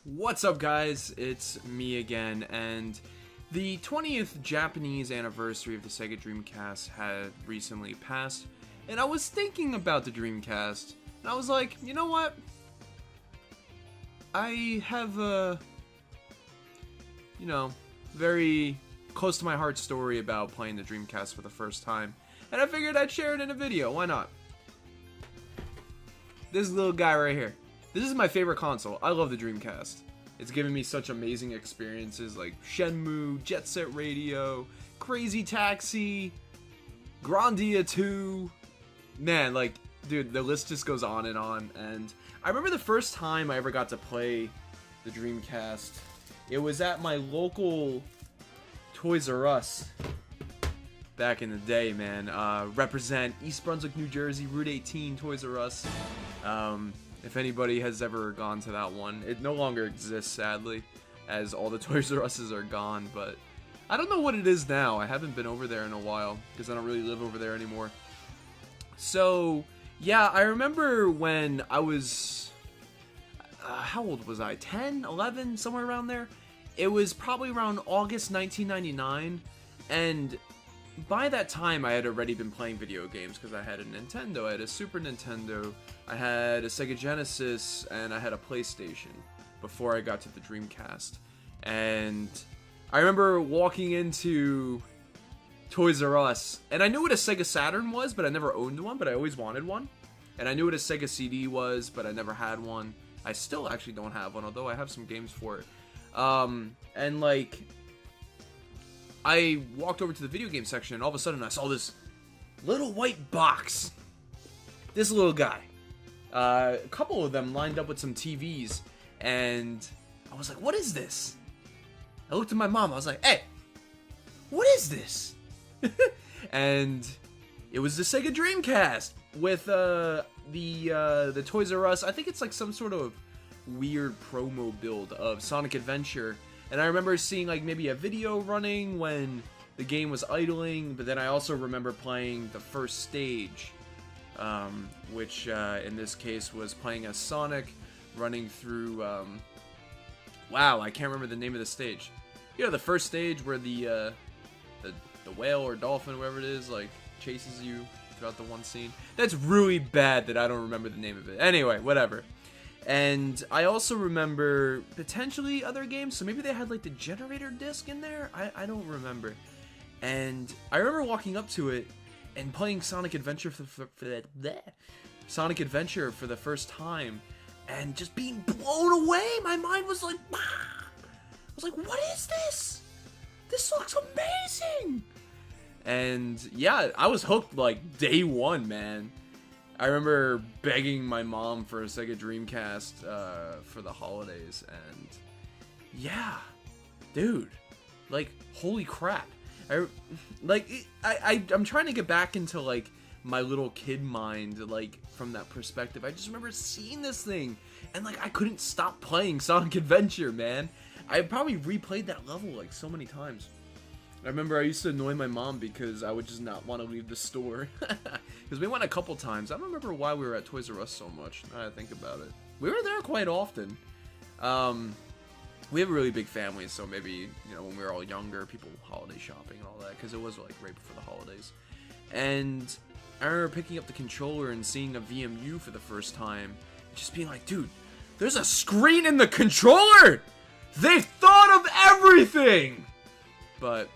What's up, guys? It's me again, and the 20th Japanese anniversary of the Sega Dreamcast had recently passed, and I was thinking about the Dreamcast, and I was like, you know what? I have a, very close to my heart story about playing the Dreamcast for the first time, and I figured I'd share it in a video. Why not? This little guy right here. This is my favorite console. I love the Dreamcast. It's given me such amazing experiences like Shenmue, Jet Set Radio, Crazy Taxi, Grandia 2. Man, like, dude, the list just goes on. And I remember the first time I ever got to play the Dreamcast. It was at my local Toys R Us back in the day, man. Represent East Brunswick, New Jersey, Route 18, Toys R Us. If anybody has ever gone to that one, it no longer exists, sadly, as all the Toys R Us's are gone, but I don't know what it is now. I haven't been over there in a while, because I don't really live over there anymore. So, yeah, I remember when I was, how old was I? 10, 11, somewhere around there? It was probably around August 1999, and by that time I had already been playing video games, because I had a Nintendo, I had a Super Nintendo, I had a Sega Genesis, and I had a PlayStation before I got to the Dreamcast. And I remember walking into Toys R Us, and I knew what a Sega Saturn was, but I never owned one, but I always wanted one. And I knew what a Sega CD was, but I never had one. I still actually don't have one, although I have some games for it. And like, I walked over to the video game section, and all of a sudden I saw this little white box. This little guy. A couple of them lined up with some TVs, and I was like, what is this? I looked at my mom, I was like, hey, what is this? And it was the Sega Dreamcast with the Toys R Us. I think it's like some sort of weird promo build of Sonic Adventure. And I remember seeing like maybe a video running when the game was idling, but then I also remember playing the first stage, which in this case was playing as Sonic running through, wow, I can't remember the name of the stage. You know, the first stage where the whale or dolphin, whatever it is, like chases you throughout the one scene. That's really bad that I don't remember the name of it. Anyway, whatever. And I also remember potentially other games, so maybe they had like the generator disc in there? I don't remember. And I remember walking up to it and playing Sonic Adventure Sonic Adventure for the first time, and just being blown away. My mind was like, bah! I was like, what is this? This looks amazing! And yeah, I was hooked like day one, man. I remember begging my mom for a Sega Dreamcast for the holidays, and yeah, dude, like, holy crap. I'm trying to get back into like my little kid mind, like from that perspective. I just remember seeing this thing, and like I couldn't stop playing Sonic Adventure, man. I probably replayed that level like so many times. I remember I used to annoy my mom because I would just not want to leave the store. Because we went a couple times. I don't remember why we were at Toys R Us so much, now that I think about it. We were there quite often. We have a really big family, so maybe, when we were all younger, people holiday shopping and all that, because it was like right before the holidays. And I remember picking up the controller and seeing a VMU for the first time, just being like, dude, there's a screen in the controller! They thought of everything! But,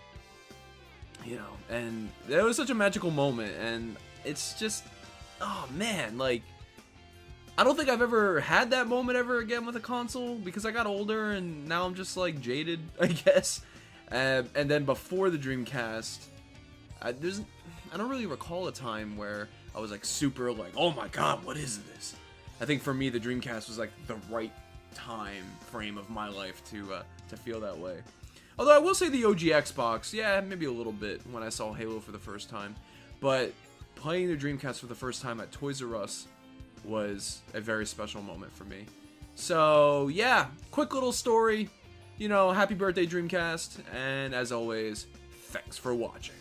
and that was such a magical moment, and it's just, oh man, like, I don't think I've ever had that moment ever again with a console, because I got older, and now I'm just, like, jaded, I guess. And then before the Dreamcast, I don't really recall a time where I was, like, super, like, oh my god, what is this? I think for me, the Dreamcast was, like, the right time frame of my life to feel that way. Although I will say the OG Xbox, yeah, maybe a little bit when I saw Halo for the first time. But playing the Dreamcast for the first time at Toys R Us was a very special moment for me. So, yeah, quick little story. Happy birthday, Dreamcast. And as always, thanks for watching.